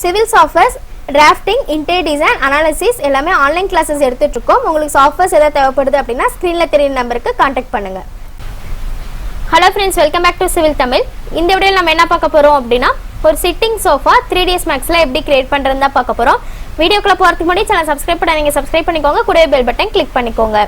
Civil softwares drafting interior design analysis எல்லாமே online classes எடுத்துட்டு இருக்கோம். உங்களுக்கு சாஃப்ட்வேர்ஸ் ஏதாவது தேவைப்படுது அப்படின்னா ஸ்க்ரீனில் தெரியுற நம்பருக்கு கான்டாக்ட் பண்ணுங்க. Hello friends, welcome back to civil Tamil. இந்த வீடியோவில் நம்ம என்ன பார்க்க போகிறோம் அப்படின்னா ஒரு சிட்டிங் சோஃபா 3dsmaxல எப்படி கிரியேட் பண்ணுறதுன்னு தான் பார்க்க போகிறோம். வீடியோக்குள்ள போகிறதுக்கு முன்னாடி சேனல் சப்ஸ்கிரைப் பண்ணாதீங்க, சப்ஸ்கிரைப் பண்ணிக்கோங்க, கூடவே பெல் பட்டன் கிளிக் பண்ணிக்கோங்க.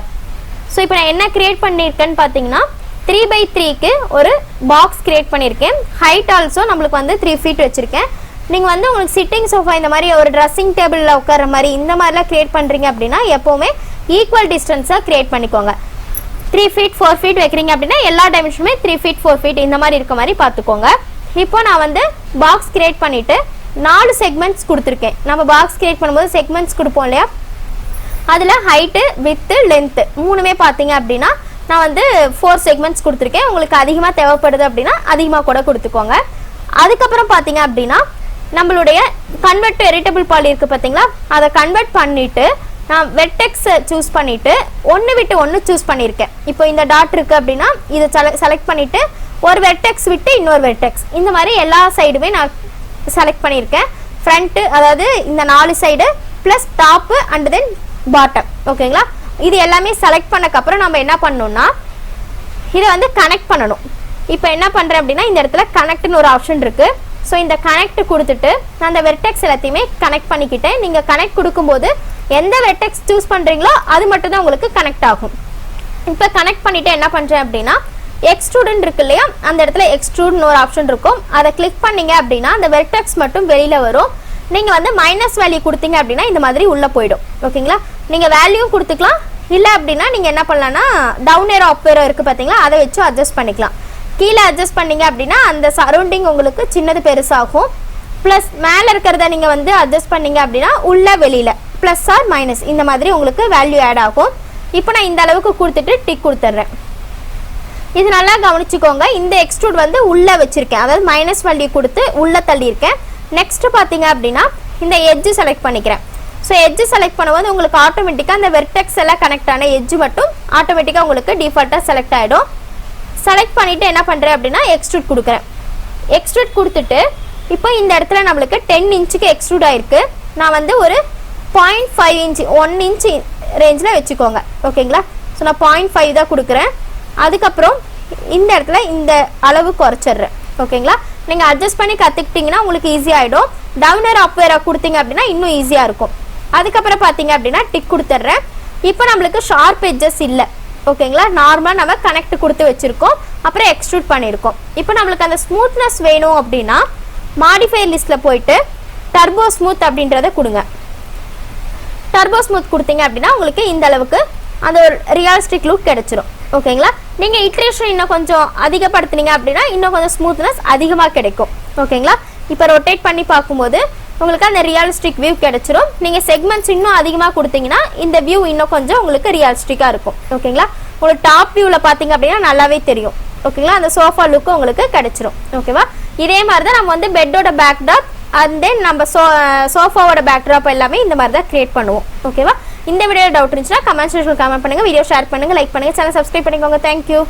ஸோ இப்போ நான் என்ன கிரியேட் பண்ணியிருக்கேன்னு பார்த்தீங்கன்னா 3x3க்கு ஒரு பாக்ஸ் கிரியேட் பண்ணியிருக்கேன். ஹைட் ஆல்சோ நம்மளுக்கு வந்து 3 feet வச்சுருக்கேன். நீங்கள் வந்து உங்களுக்கு சிட்டிங் சோஃபா இந்த மாதிரி ஒரு ட்ரெஸ்ஸிங் டேபிளில் உட்கார மாதிரி இந்த மாதிரிலாம் கிரியேட் பண்ணுறீங்க அப்படின்னா எப்போவுமே ஈக்குவல் டிஸ்டன்ஸாக கிரியேட் பண்ணிக்கோங்க. 3 feet 4 feet வைக்கிறீங்க அப்படின்னா எல்லா டைமென்ஷனுமே 3 feet 4 feet இந்த மாதிரி இருக்க மாதிரி பார்த்துக்கோங்க. இப்போ நான் வந்து பாக்ஸ் கிரியேட் பண்ணிவிட்டு 4 செக்மெண்ட்ஸ் கொடுத்துருக்கேன். நம்ம பாக்ஸ் கிரியேட் பண்ணும்போது செக்மெண்ட்ஸ் கொடுப்போம் இல்லையா, அதில் ஹைட்டு வித்து லென்த்து மூணுமே பார்த்தீங்க அப்படின்னா நான் வந்து 4 செக்மெண்ட்ஸ் கொடுத்துருக்கேன். உங்களுக்கு அதிகமாக தேவைப்படுது அப்படின்னா அதிகமாக கூட கொடுத்துக்கோங்க. அதுக்கப்புறம் பார்த்தீங்க அப்படின்னா நம்மளுடைய கன்வெர்ட் டு எடிட்டபிள் பாலி இருக்குது பார்த்தீங்களா, அதை கன்வெர்ட் பண்ணிவிட்டு நான் வெர்டெக்ஸ் சூஸ் பண்ணிவிட்டு ஒன்று விட்டு ஒன்று சூஸ் பண்ணியிருக்கேன். இப்போ இந்த டாட் இருக்குது அப்படின்னா இதை செலக்ட் பண்ணிவிட்டு ஒரு வெர்டெக்ஸ் விட்டு இன்னொரு வெர்டெக்ஸ் இந்த மாதிரி எல்லா சைடுமே நான் செலக்ட் பண்ணியிருக்கேன். ஃப்ரண்ட்டு அதாவது இந்த 4 side plus top and then bottom. ஓகேங்களா, இது எல்லாமே செலக்ட் பண்ணக்கப்புறம் நம்ம என்ன பண்ணணும்னா இதை வந்து கனெக்ட் பண்ணணும். இப்போ என்ன பண்ணுறேன் அப்படின்னா இந்த இடத்துல கனெக்ட்னு ஒரு ஆப்ஷன் இருக்குது. ஸோ இந்த கனெக்ட் கொடுத்துட்டு நான் அந்த வெர்டெக்ஸ் எல்லாத்தையுமே கனெக்ட் பண்ணிக்கிட்டேன். நீங்கள் கனெக்ட் கொடுக்கும்போது எந்த வெர்டெக்ஸ் சூஸ் பண்ணுறீங்களோ அது மட்டும் தான் உங்களுக்கு கனெக்ட் ஆகும். இப்போ கனெக்ட் பண்ணிவிட்டு என்ன பண்ணுறேன் அப்படின்னா எக்ஸ்ட்ரூடன் இருக்கு இல்லையா, அந்த இடத்துல எக்ஸ்ட்ரூட்னு ஒரு ஆப்ஷன் இருக்கும். அதை கிளிக் பண்ணீங்க அப்படின்னா அந்த வெர்டெக்ஸ் மட்டும் வெளியில் வரும். நீங்கள் வந்து மைனஸ் வேல்யூ கொடுத்தீங்க அப்படின்னா இந்த மாதிரி உள்ளே போயிடும். ஓகேங்களா, நீங்கள் வேல்யூ கொடுத்துக்கலாம். இல்லை அப்படின்னா நீங்கள் என்ன பண்ணலான்னா டவுன் ஏரோ அப் ஏரோ இருக்குது பார்த்தீங்களா, அதை வச்சு அட்ஜஸ்ட் பண்ணிக்கலாம். கீழே அட்ஜஸ்ட் பண்ணீங்க அப்படின்னா அந்த சரௌண்டிங் உங்களுக்கு சின்னது பெருசாகும். ப்ளஸ் மேலே இருக்கிறத நீங்கள் வந்து அட்ஜஸ்ட் பண்ணீங்க அப்படின்னா உள்ள வெளியில் ப்ளஸ் ஆர் மைனஸ் இந்த மாதிரி உங்களுக்கு வேல்யூ ஆட் ஆகும். இப்போ நான் இந்த அளவுக்கு கொடுத்துட்டு டிக் கொடுத்துட்றேன். இது நல்லா கவனிச்சுக்கோங்க. இந்த எக்ஸ்ட்ரூட் வந்து உள்ளே வச்சுருக்கேன், அதாவது மைனஸ் வேல்யூ கொடுத்து உள்ளே தள்ளியிருக்கேன். நெக்ஸ்ட்டு பார்த்தீங்க அப்படின்னா இந்த எட்ஜு செலக்ட் பண்ணிக்கிறேன். ஸோ எட்ஜு செலக்ட் பண்ணும்போது உங்களுக்கு ஆட்டோமேட்டிக்காக அந்த வெர்டெக்ஸ் எல்லாம் கனெக்ட் ஆன எட்ஜு மட்டும் ஆட்டோமேட்டிக்காக உங்களுக்கு டிஃபால்ட்டாக செலக்ட் ஆகிடும். செலக்ட் பண்ணிவிட்டு என்ன பண்ணுறேன் அப்படின்னா எக்ஸ்ட்ரூட் கொடுக்குறேன். எக்ஸ்ட்ரூட் கொடுத்துட்டு இப்போ இந்த இடத்துல நம்மளுக்கு 10 இன்ச்சுக்கு எக்ஸ்ட்ரூட் ஆகிருக்கு. நான் வந்து ஒரு 0.5 இன்ச்சு 1 இன்ச்சு ரேஞ்சில் வச்சுக்கோங்க. ஓகேங்களா, ஸோ நான் 0.5 தான் கொடுக்குறேன். அதுக்கப்புறம் இந்த இடத்துல இந்த அளவு குறைச்சிட்றேன். ஓகேங்களா, நீங்கள் அட்ஜஸ்ட் பண்ணி கற்றுக்கிட்டிங்கன்னா உங்களுக்கு ஈஸியாகிடும். டவுனர் அப் வேற கொடுத்தீங்க அப்படின்னா இன்னும் ஈஸியாக இருக்கும். அதுக்கப்புறம் பார்த்தீங்க அப்படின்னா டிக் கொடுத்துட்றேன். இப்போ நம்மளுக்கு ஷார்ப் எட்ஜஸ் இல்லை. ஓகேங்களா, நார்மலாக நம்ம கனெக்ட் கொடுத்து வச்சுருக்கோம், அப்புறம் எக்ஸ்ட்ரூட் பண்ணியிருக்கோம். இப்போ நம்மளுக்கு அந்த ஸ்மூத்னஸ் வேணும் அப்படின்னா மாடிஃபையர் லிஸ்ட்டில் போயிட்டு டர்போ ஸ்மூத் அப்படின்றத கொடுங்க. டர்போ ஸ்மூத் கொடுத்தீங்க அப்படின்னா உங்களுக்கு இந்த அளவுக்கு அந்த ஒரு ரியலிஸ்டிக் லுக் கிடைச்சிரும். ஓகேங்களா, நீங்கள் இட்ரேஷன் இன்னும் கொஞ்சம் அதிகப்படுத்தினீங்க அப்படின்னா இன்னும் கொஞ்சம் ஸ்மூத்னஸ் அதிகமாக கிடைக்கும். ஓகேங்களா, இப்போ ரொட்டேட் பண்ணி பார்க்கும்போது உங்களுக்கு அந்த ரியலிஸ்டிக் வியூ கிடைச்சிரும். நீங்கள் செக்மெண்ட்ஸ் இன்னும் அதிகமாக கொடுத்தீங்கன்னா இந்த வியூ இன்னும் கொஞ்சம் உங்களுக்கு ரியலிஸ்டிக்காக இருக்கும். ஓகேங்களா, உங்களுக்கு டாப் வியூவில் பார்த்தீங்க அப்படின்னா நல்லாவே தெரியும். ஓகேங்களா, அந்த சோஃபா லுக்கு உங்களுக்கு கிடைச்சிரும். ஓகேவா, இதே மாதிரி தான் நம்ம வந்து பெட்டோட பேக் ட்ராப் அண்ட் தென் நம்ம சோஃபாவோட பேக் ட்ராப் எல்லாமே இந்த மாதிரி தான் கிரியேட் பண்ணுவோம். ஓகேவா, இந்த வீடியோ டவுட் இருந்துச்சுன்னா கமெண்ட் செக்ஷனில் கமெண்ட் பண்ணுங்கள், வீடியோ ஷேர் பண்ணுங்கள், லைக் பண்ணுங்கள், சேனல் சப்ஸ்கிரைப் பண்ணிக்கோங்க. தேங்க்யூ.